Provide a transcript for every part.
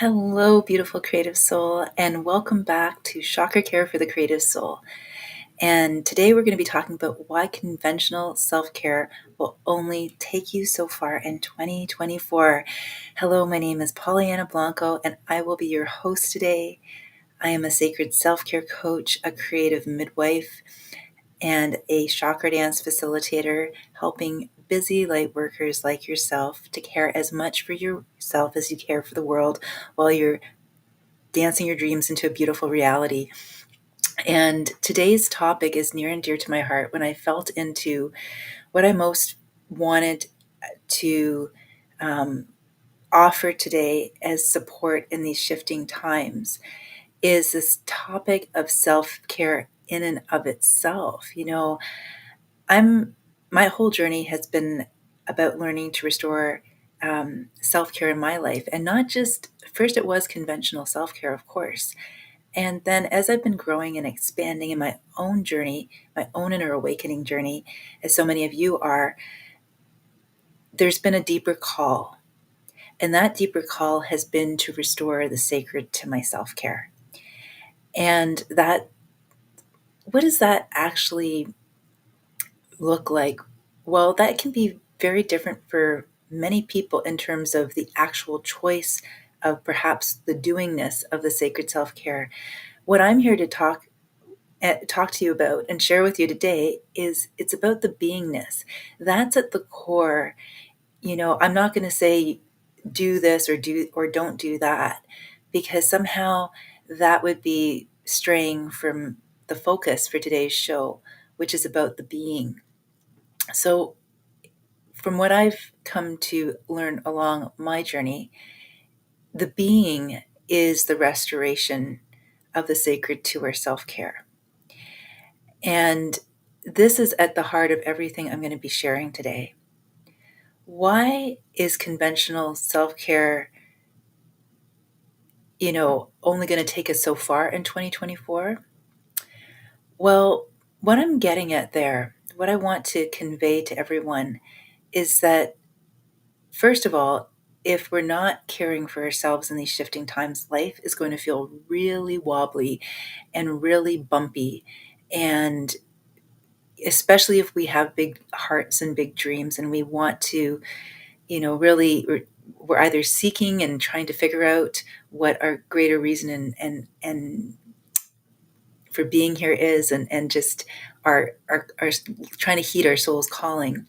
Hello, beautiful creative soul, and welcome back to Chakra Care for the Creative Soul. And today we're going to be talking about why conventional self-care will only take you so far in 2024. Hello, my name is Pollyanna Blanco, and I will be your host today. I am a sacred self-care coach, a creative midwife, and a Chakradance facilitator, helping busy light workers like yourself to care as much for yourself as you care for the world while you're dancing your dreams into a beautiful reality. And today's topic is near and dear to my heart when I felt into what I most wanted to offer today as support in these shifting times is this topic of self-care in and of itself. My whole journey has been about learning to restore self-care in my life, and not just, first it was conventional self-care, of course. And then as I've been growing and expanding in my own journey, my own inner awakening journey, as so many of you are, there's been a deeper call. And that deeper call has been to restore the sacred to my self-care. And what does that actually look like? Well, that can be very different for many people in terms of the actual choice of perhaps the doingness of the sacred self-care. What I'm here to talk to you about and share with you today is it's about the beingness. That's at the core. I'm not going to say do this or don't do that, because somehow that would be straying from the focus for today's show, which is about the being. So from what I've come to learn along my journey, the being is the restoration of the sacred to our self-care. And this is at the heart of everything I'm going to be sharing today. Why is conventional self-care, only going to take us so far in 2024? Well, what I'm getting at there, what I want to convey to everyone is that, first of all, if we're not caring for ourselves in these shifting times, life is going to feel really wobbly and really bumpy. And especially if we have big hearts and big dreams and we want to, really, we're either seeking and trying to figure out what our greater reason and for being here is, and just are trying to heed our soul's calling.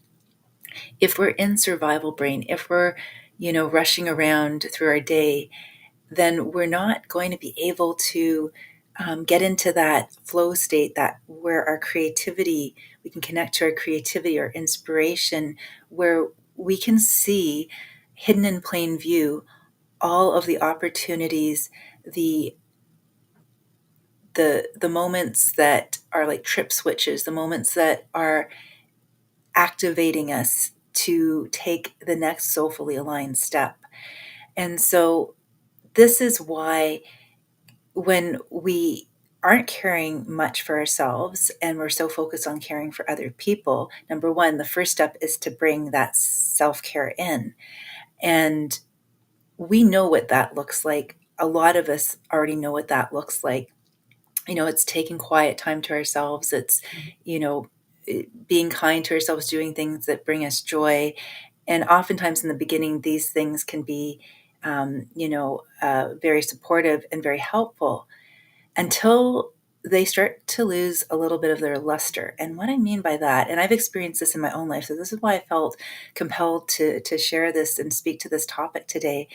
If we're in survival brain, if we're, rushing around through our day, then we're not going to be able to get into that flow state, that where our creativity, we can connect to our creativity or inspiration, where we can see hidden in plain view all of the opportunities, the moments that are like trip switches, the moments that are activating us to take the next soulfully aligned step. And so this is why when we aren't caring much for ourselves and we're so focused on caring for other people, number one, the first step is to bring that self-care in. And we know what that looks like. A lot of us already know what that looks like. It's taking quiet time to ourselves. It's, being kind to ourselves, doing things that bring us joy. And oftentimes in the beginning, these things can be, very supportive and very helpful until they start to lose a little bit of their luster. And what I mean by that, and I've experienced this in my own life, so this is why I felt compelled to share this and speak to this topic today.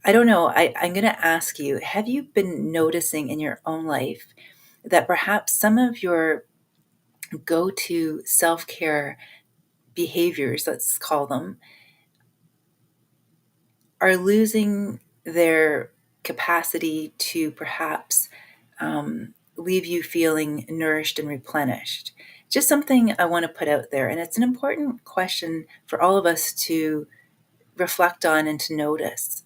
I don't know, I'm going to ask you, have you been noticing in your own life that perhaps some of your go-to self-care behaviors, let's call them, are losing their capacity to perhaps leave you feeling nourished and replenished? Just something I want to put out there. And it's an important question for all of us to reflect on and to notice,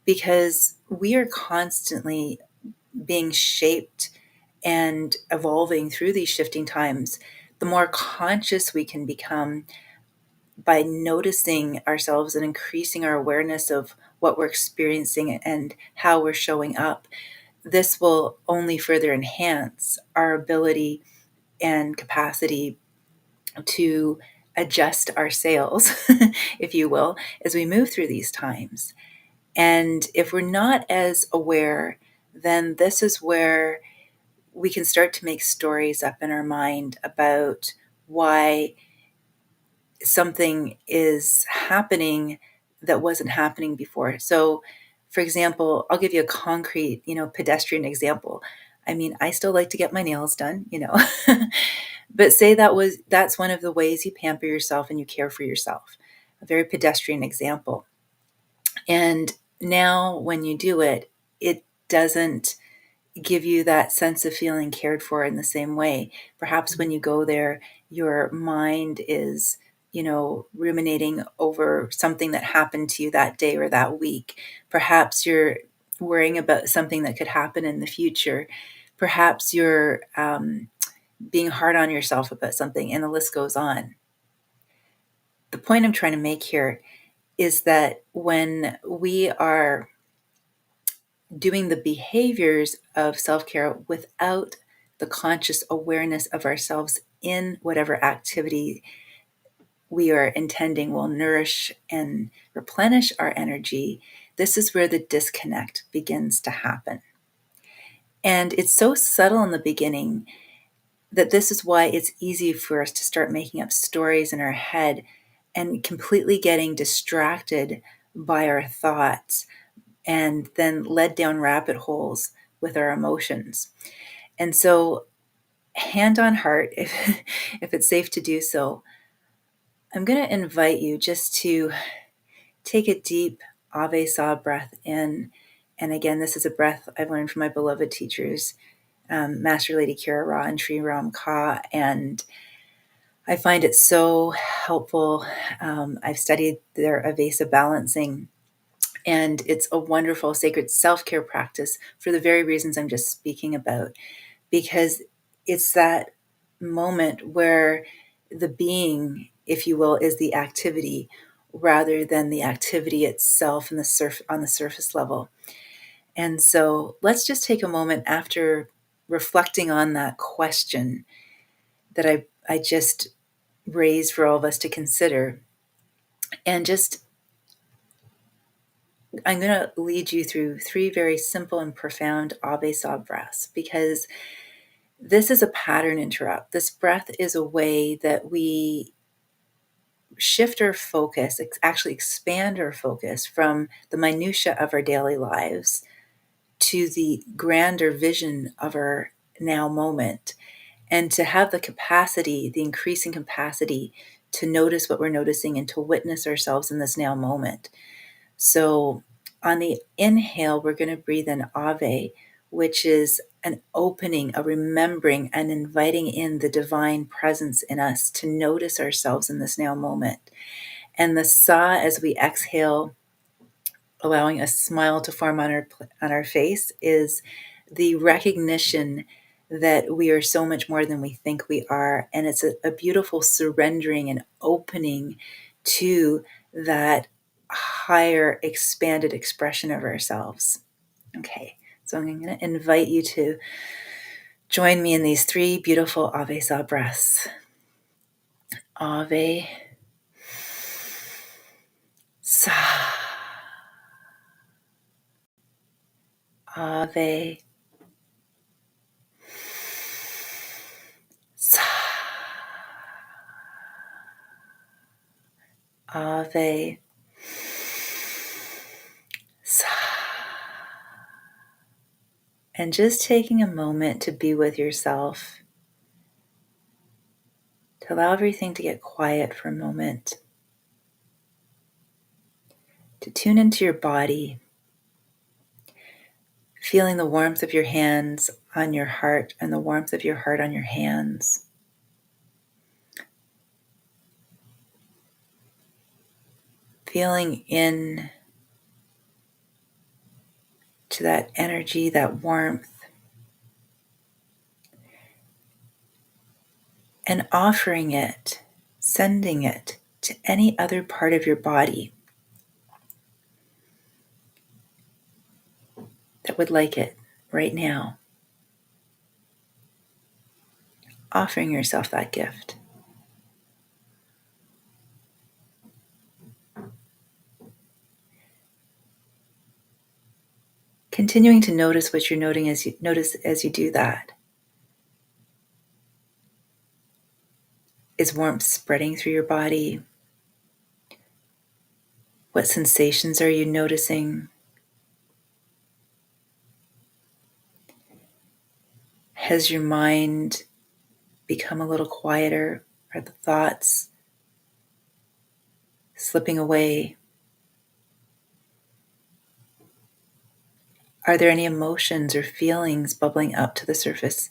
because we are constantly being shaped and evolving through these shifting times. The more conscious we can become, by noticing ourselves and increasing our awareness of what we're experiencing and how we're showing up, this will only further enhance our ability and capacity to adjust our sails, if you will, as we move through these times. And if we're not as aware, then this is where we can start to make stories up in our mind about why something is happening that wasn't happening before. So, for example, I'll give you a concrete, pedestrian example. I mean, I still like to get my nails done, but say that's one of the ways you pamper yourself and you care for yourself. A very pedestrian example. And now when you do it, it doesn't give you that sense of feeling cared for in the same way. Perhaps when you go there, your mind is, ruminating over something that happened to you that day or that week. Perhaps you're worrying about something that could happen in the future. Perhaps you're being hard on yourself about something, and the list goes on. The point I'm trying to make here is that when we are doing the behaviors of self-care without the conscious awareness of ourselves in whatever activity we are intending will nourish and replenish our energy, this is where the disconnect begins to happen. And it's so subtle in the beginning that this is why it's easy for us to start making up stories in our head and completely getting distracted by our thoughts and then led down rabbit holes with our emotions. And so, hand on heart, if it's safe to do so, I'm going to invite you just to take a deep Ave Saw breath in. And again, this is a breath I've learned from my beloved teachers, Master Lady Kira Ra and Sri Ram Ka. And I find it so helpful. I've studied their Avesa balancing, and it's a wonderful sacred self-care practice for the very reasons I'm just speaking about, because it's that moment where the being, if you will, is the activity rather than the activity itself on the surface level. And so let's just take a moment after reflecting on that question that I just raised for all of us to consider, and just I'm going to lead you through 3 very simple and profound Ave Saw breaths, because this is a pattern interrupt. This breath is a way that we shift our focus, actually expand our focus from the minutia of our daily lives to the grander vision of our now moment, and to have the capacity, the increasing capacity to notice what we're noticing and to witness ourselves in this now moment. So on the inhale, we're going to breathe in Ave, which is an opening, a remembering, and inviting in the divine presence in us to notice ourselves in this now moment. And the Sa, as we exhale, allowing a smile to form on our face, is the recognition that we are so much more than we think we are. And it's a beautiful surrendering and opening to that higher expanded expression of ourselves. Okay, so I'm going to invite you to join me in these 3 beautiful Ave Saw breaths. Ave Sa. Ave Sa. Ave Sa. And just taking a moment to be with yourself, to allow everything to get quiet for a moment, to tune into your body, feeling the warmth of your hands on your heart and the warmth of your heart on your hands. Feeling in to that energy, that warmth, and offering it, sending it to any other part of your body that would like it right now. Offering yourself that gift. Continuing to notice what you're notice as you do that. Is warmth spreading through your body? What sensations are you noticing? Has your mind become a little quieter? Are the thoughts slipping away? Are there any emotions or feelings bubbling up to the surface?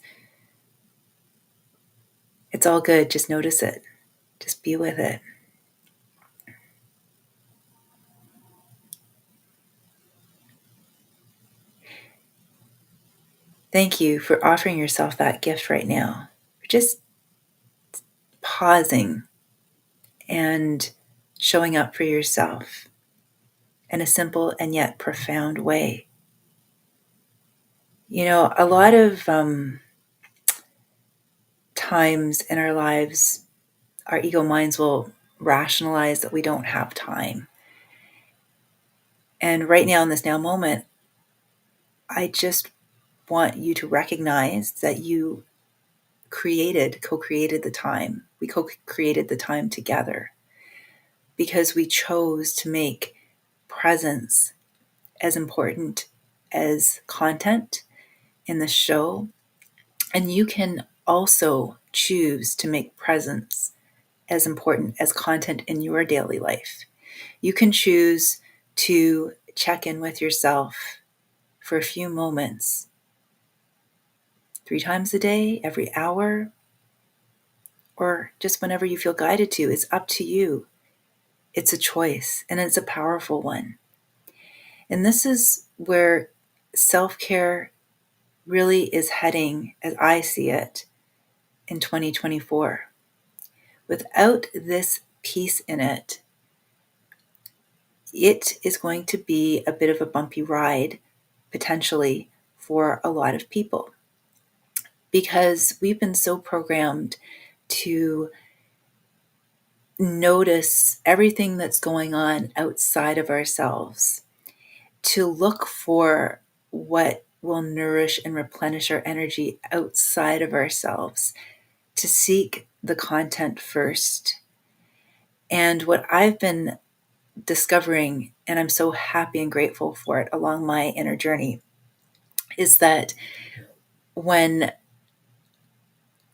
It's all good. Just notice it. Just be with it. Thank you for offering yourself that gift right now. Just pausing and showing up for yourself in a simple and yet profound way. You know, a lot of times in our lives, our ego minds will rationalize that we don't have time. And right now, in this now moment, I just want you to recognize that you co-created the time. We co-created the time together because we chose to make presence as important as content in the show. And you can also choose to make presence as important as content in your daily life. You can choose to check in with yourself for a few moments, 3 times a day, every hour, or just whenever you feel guided to. It's up to you. It's a choice, and it's a powerful one. And this is where self-care really is heading, as I see it, in 2024. Without this piece in it, it is going to be a bit of a bumpy ride, potentially, for a lot of people. Because we've been so programmed to notice everything that's going on outside of ourselves, to look for what will nourish and replenish our energy outside of ourselves, to seek the content first. And what I've been discovering, and I'm so happy and grateful for it along my inner journey, is that when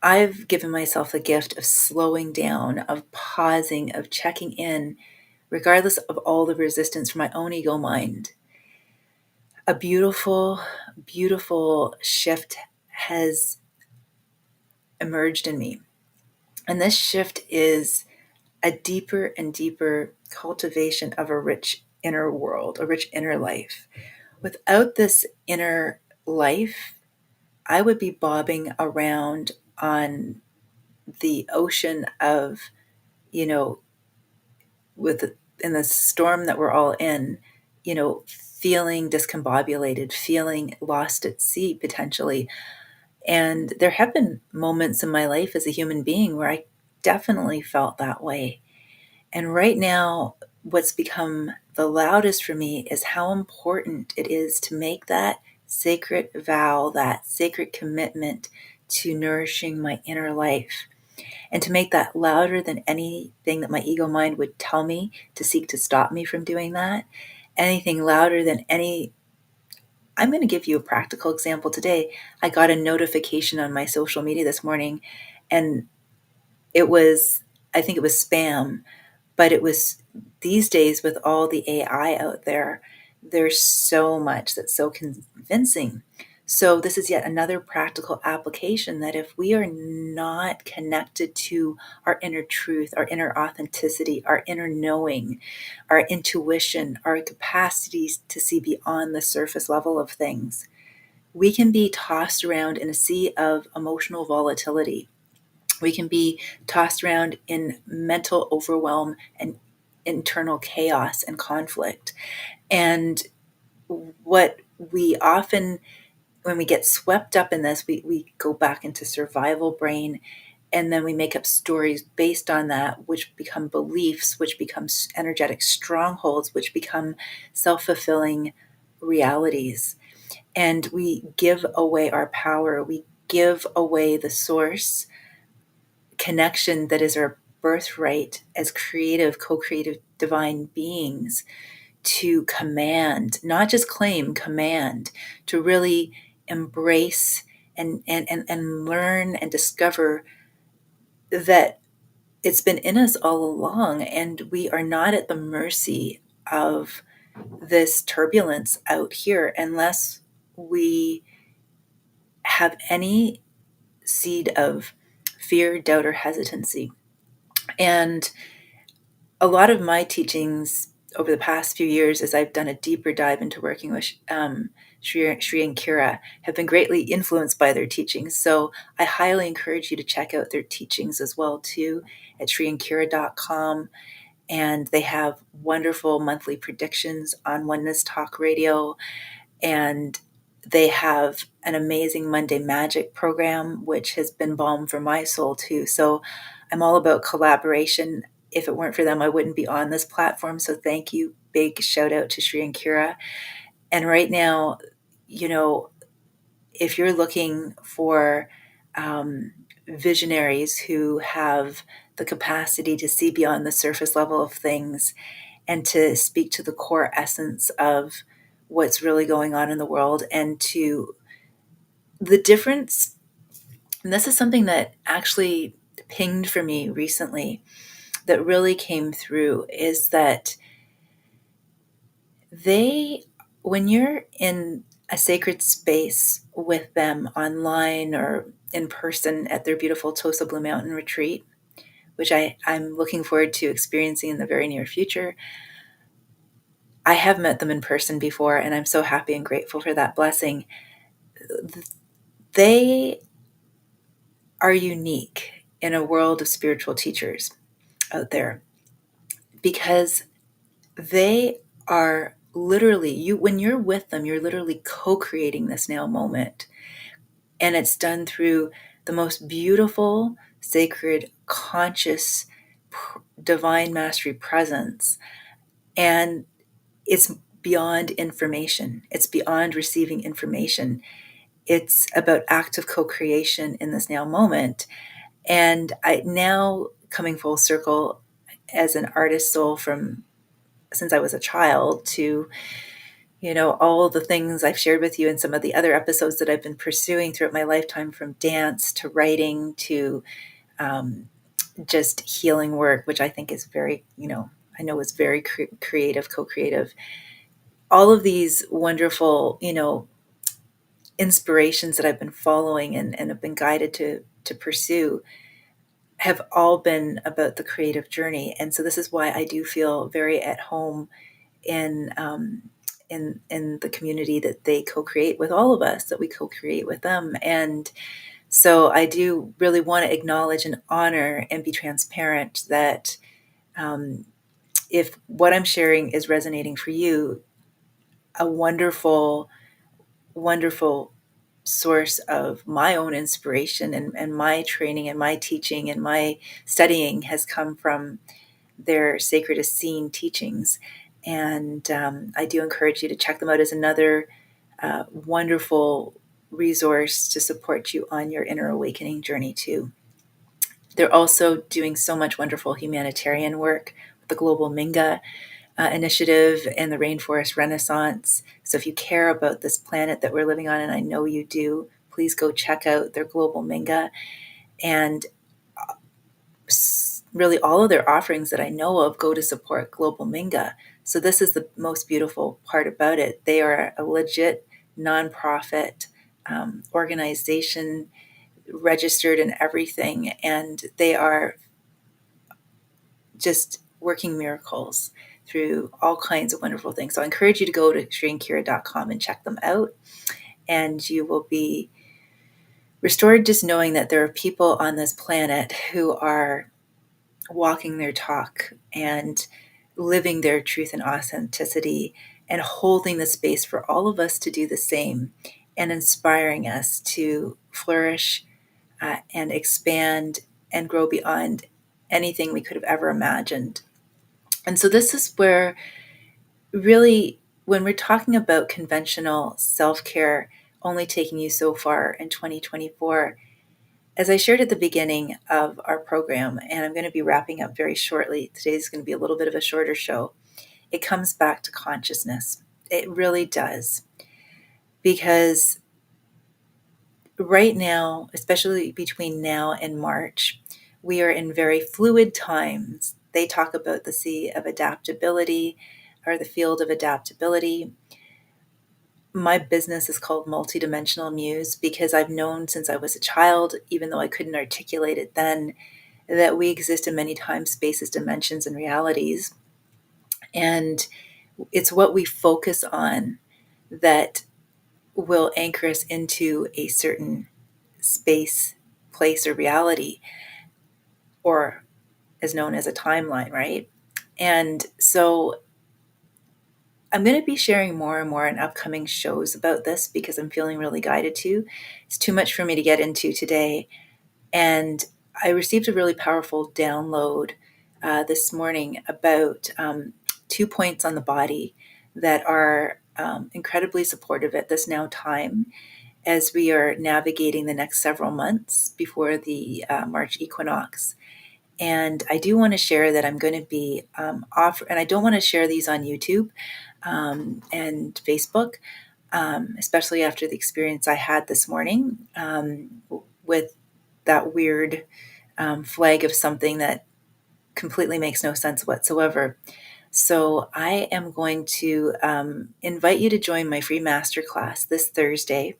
I've given myself the gift of slowing down, of pausing, of checking in, regardless of all the resistance from my own ego mind, a beautiful, beautiful shift has emerged in me. And this shift is a deeper and deeper cultivation of a rich inner world, a rich inner life. Without this inner life, I would be bobbing around on the ocean of, in the storm that we're all in, feeling discombobulated, feeling lost at sea potentially. And there have been moments in my life as a human being where I definitely felt that way. And right now, what's become the loudest for me is how important it is to make that sacred vow, that sacred commitment to nourishing my inner life, and to make that louder than anything that my ego mind would tell me to seek to stop me from doing that. Anything louder than I'm going to give you a practical example today. I got a notification on my social media this morning, and I think it was spam, but it was, these days with all the AI out there, there's so much that's so convincing. So this is yet another practical application that if we are not connected to our inner truth, our inner authenticity, our inner knowing, our intuition, our capacities to see beyond the surface level of things, we can be tossed around in a sea of emotional volatility. We can be tossed around in mental overwhelm and internal chaos and conflict. And what we often, when we get swept up in this, we go back into survival brain, and then we make up stories based on that, which become beliefs, which become energetic strongholds, which become self-fulfilling realities. And we give away our power. We give away the source connection that is our birthright as creative, co-creative divine beings, to command, not just claim, command, to really embrace and learn and discover that it's been in us all along, and we are not at the mercy of this turbulence out here unless we have any seed of fear, doubt, or hesitancy. And a lot of my teachings over the past few years, as I've done a deeper dive into working with Sri and Kira, have been greatly influenced by their teachings. So I highly encourage you to check out their teachings as well too at sriandkira.com. And they have wonderful monthly predictions on Oneness Talk Radio. And they have an amazing Monday Magic program, which has been balm for my soul too. So I'm all about collaboration. If it weren't for them, I wouldn't be on this platform. So thank you. Big shout out to Sri and Kira. And right now, you know, if you're looking for visionaries who have the capacity to see beyond the surface level of things and to speak to the core essence of what's really going on in the world, and to the difference, and this is something that actually pinged for me recently that really came through, is that they, when you're in a sacred space with them online or in person at their beautiful Tosa Blue Mountain retreat, which I'm looking forward to experiencing in the very near future. I have met them in person before, and I'm so happy and grateful for that blessing. They are unique in a world of spiritual teachers out there, because they are literally, you, when you're with them, you're literally co-creating this now moment. And it's done through the most beautiful, sacred, conscious, divine mastery presence. And it's beyond information. It's beyond receiving information. It's about active co-creation in this now moment. And I now, coming full circle as an artist soul from since I was a child, to, you know, all the things I've shared with you in some of the other episodes that I've been pursuing throughout my lifetime, from dance to writing to just healing work, which I think is very, you know, I know is very creative, co-creative. All of these wonderful, you know, inspirations that I've been following and have been guided to pursue have all been about the creative journey. And so this is why I do feel very at home in in the community that they co-create with all of us, that we co-create with them. And so I do really want to acknowledge and honor and be transparent that if what I'm sharing is resonating for you, a wonderful, wonderful source of my own inspiration and my training and my teaching and my studying has come from their Sacred as Seen teachings. And I do encourage you to check them out as another wonderful resource to support you on your inner awakening journey too. They're also doing so much wonderful humanitarian work with the Global Minga initiative and the Rainforest Renaissance. So if you care about this planet that we're living on, and I know you do, please go check out their Global Minga. And really all of their offerings that I know of go to support Global Minga. So this is the most beautiful part about it. They are a legit nonprofit organization, registered and everything, and they are just working miracles through all kinds of wonderful things. So I encourage you to go to sriandkira.com and check them out, and you will be restored just knowing that there are people on this planet who are walking their talk and living their truth and authenticity and holding the space for all of us to do the same and inspiring us to flourish and expand and grow beyond anything we could have ever imagined. And so this is where really, when we're talking about conventional self-care only taking you so far in 2024, as I shared at the beginning of our program, and I'm going to be wrapping up very shortly, today's going to be a little bit of a shorter show, it comes back to consciousness. It really does. Because right now, especially between now and March, we are in very fluid times. They talk about the sea of adaptability or the field of adaptability. My business is called Multidimensional Muse because I've known since I was a child, even though I couldn't articulate it then, that we exist in many times, spaces, dimensions, and realities. And it's what we focus on that will anchor us into a certain space, place, or reality, or is known as a timeline, right? And so I'm going to be sharing more and more in upcoming shows about this because I'm feeling really guided to. It's too much for me to get into today. And I received a really powerful download this morning about 2 points on the body that are incredibly supportive at this now time as we are navigating the next several months before the March equinox. And I do want to share that I'm going to be and I don't want to share these on YouTube and Facebook, especially after the experience I had this morning with that weird flag of something that completely makes no sense whatsoever. So I am going to invite you to join my free masterclass this Thursday.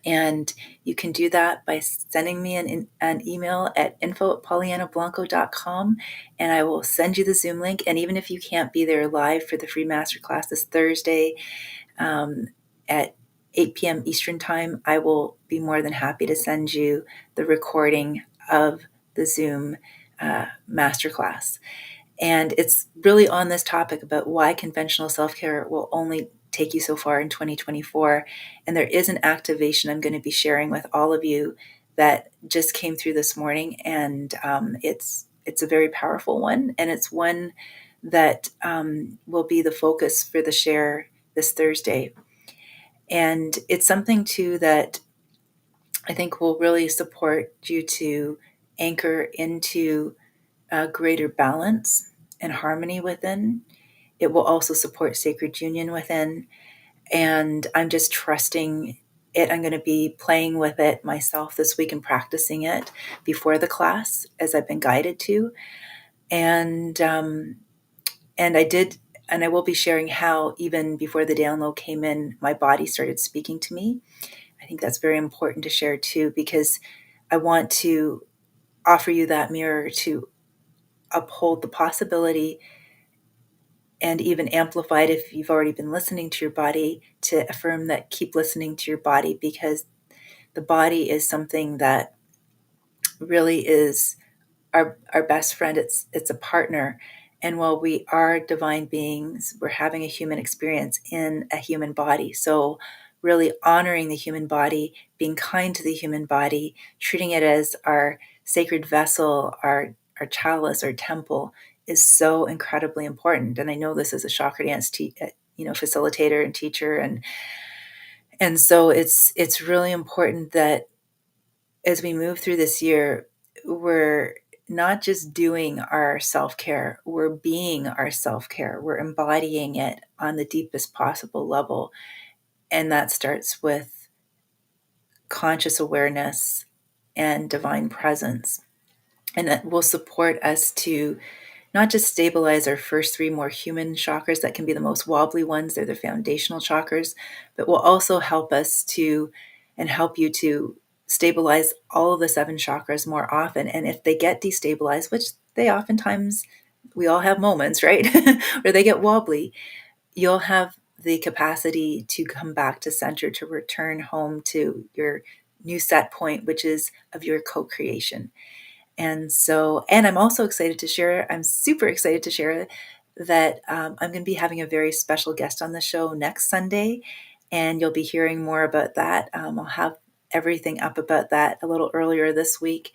And you can do that by sending me an email at info@pollyannablanco.com, and I will send you the Zoom link. And even if you can't be there live for the free masterclass this Thursday at 8 p.m. Eastern Time, I will be more than happy to send you the recording of the Zoom masterclass. And it's really on this topic about why conventional self-care will only take you so far in 2024. And there is an activation I'm going to be sharing with all of you that just came through this morning. And it's a very powerful one. And it's one that will be the focus for the share this Thursday. And it's something too that I think will really support you to anchor into greater balance and harmony within. It will also support sacred union within. And I'm just trusting it. I'm going to be playing with it myself this week and practicing it before the class as I've been guided to. And I did, and I will be sharing how even before the download came in, my body started speaking to me. I think that's very important to share too, because I want to offer you that mirror to uphold the possibility and even amplify it if you've already been listening to your body, to affirm that keep listening to your body, because the body is something that really is our best friend. It's a partner. And while we are divine beings, we're having a human experience in a human body. So really honoring the human body, being kind to the human body, treating it as our sacred vessel, our chalice, our temple, is so incredibly important. And I know this as a Chakradance facilitator and teacher, and so it's really important that as we move through this year, we're not just doing our self-care, we're being our self-care. We're embodying it on the deepest possible level. And that starts with conscious awareness and divine presence. And that will support us to not just stabilize our first three more human chakras that can be the most wobbly ones, they're the foundational chakras, but will also help us to, and help you to stabilize all of the seven chakras more often. And if they get destabilized, which they oftentimes, we all have moments, right? Where they get wobbly, you'll have the capacity to come back to center, to return home to your new set point, which is of your co-creation. And so, and I'm also excited to share, I'm super excited to share that I'm going to be having a very special guest on the show next Sunday, and you'll be hearing more about that. I'll have everything up about that a little earlier this week.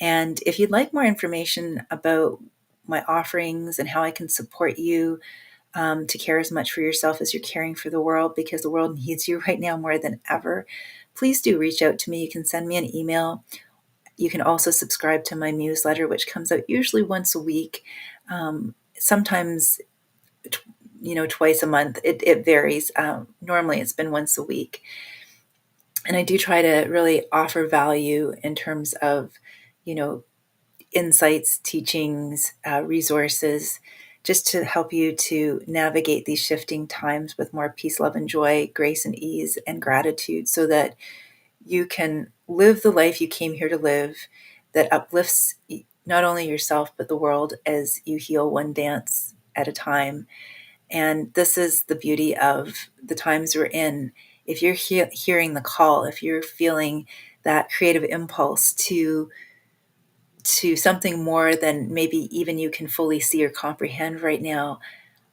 And if you'd like more information about my offerings and how I can support you to care as much for yourself as you're caring for the world, because the world needs you right now more than ever, please do reach out to me. You can send me an email. You can also subscribe to my newsletter, which comes out usually once a week, sometimes twice a month. It varies. Normally it's been once a week. And I do try to really offer value in terms of, insights, teachings, resources, just to help you to navigate these shifting times with more peace, love, and joy, grace and ease and gratitude, so that you can live the life you came here to live, that uplifts not only yourself, but the world as you heal one dance at a time. And this is the beauty of the times we're in. If you're hearing the call, if you're feeling that creative impulse to something more than maybe even you can fully see or comprehend right now,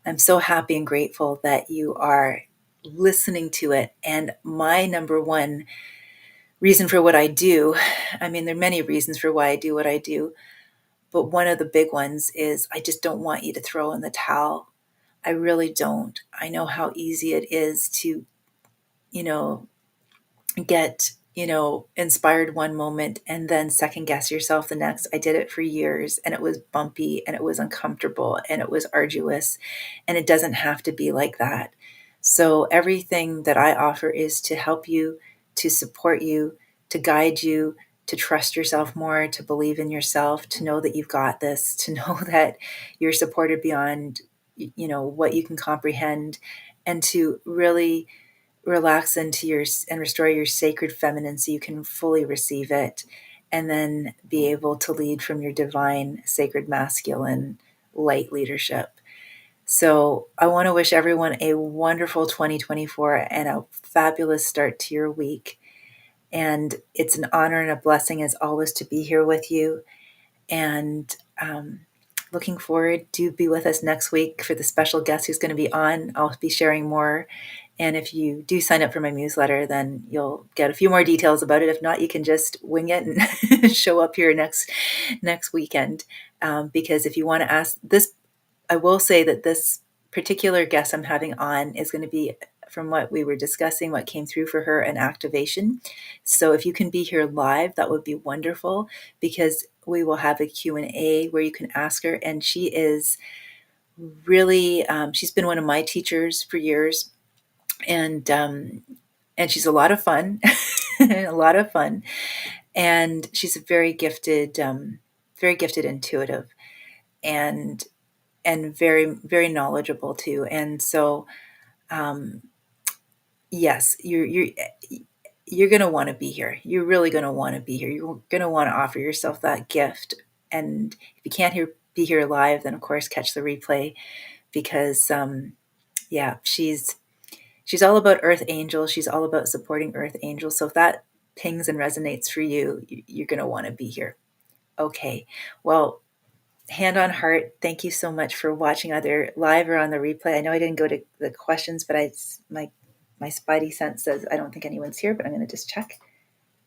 I'm so happy and grateful that you are listening to it. And my number one reason for what I do, I mean, there are many reasons for why I do what I do, but one of the big ones is I just don't want you to throw in the towel. I really don't. I know how easy it is to, you know, get, inspired one moment and then second guess yourself the next. I did it for years, and it was bumpy and it was uncomfortable and it was arduous, and it doesn't have to be like that. So everything that I offer is to help you, to support you, to guide you, to trust yourself more, to believe in yourself, to know that you've got this, to know that you're supported beyond, what you can comprehend, and to really relax into your and restore your sacred feminine so you can fully receive it, and then be able to lead from your divine sacred masculine light leadership. So I want to wish everyone a wonderful 2024 and a fabulous start to your week. And it's an honor and a blessing as always to be here with you. And looking forward to be with us next week for the special guest who's going to be on. I'll be sharing more. And if you do sign up for my newsletter, then you'll get a few more details about it. If not, you can just wing it and show up here next weekend. Because if you want to ask this, I will say that this particular guest I'm having on is going to be, from what we were discussing, what came through for her, an activation. So if you can be here live, that would be wonderful, because we will have a Q&A where you can ask her. And she is really, she's been one of my teachers for years. And she's a lot of fun, a lot of fun. And she's a very gifted intuitive, and very, very knowledgeable too. And so, yes, you're going to want to be here. You're really going to want to be here. You're going to want to offer yourself that gift. And if you can't be here live, then of course catch the replay, because she's all about Earth Angels. She's all about supporting Earth Angels. So if that pings and resonates for you, you're going to want to be here. Okay. Well, hand on heart, thank you so much for watching either live or on the replay. I know I didn't go to the questions, but my spidey sense says I don't think anyone's here, but I'm going to just check.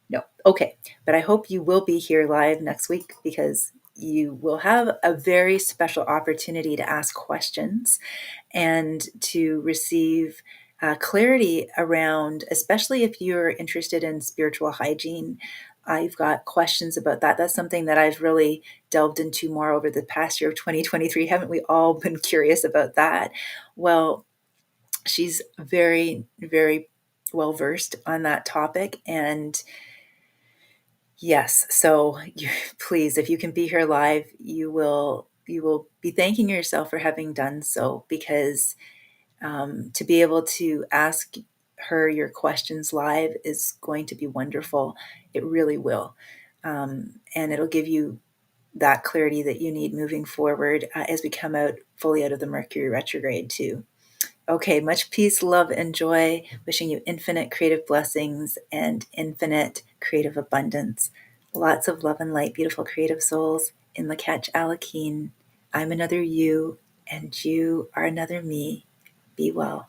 No. Okay. But I hope you will be here live next week, because you will have a very special opportunity to ask questions and to receive clarity around, especially if you're interested in spiritual hygiene. I've got questions about that. That's something that I've really delved into more over the past year of 2023. Haven't we all been curious about that? Well, she's very, very well versed on that topic. And yes, so please, if you can be here live, you will be thanking yourself for having done so, because to be able to ask her your questions live is going to be wonderful. It really will. And it'll give you that clarity that you need moving forward as we come fully out of the Mercury retrograde too. Okay, much peace, love, and joy. Wishing you infinite creative blessings and infinite creative abundance. Lots of love and light, beautiful creative souls. In the catch Alakeen, I'm another you, and you are another me. Be well.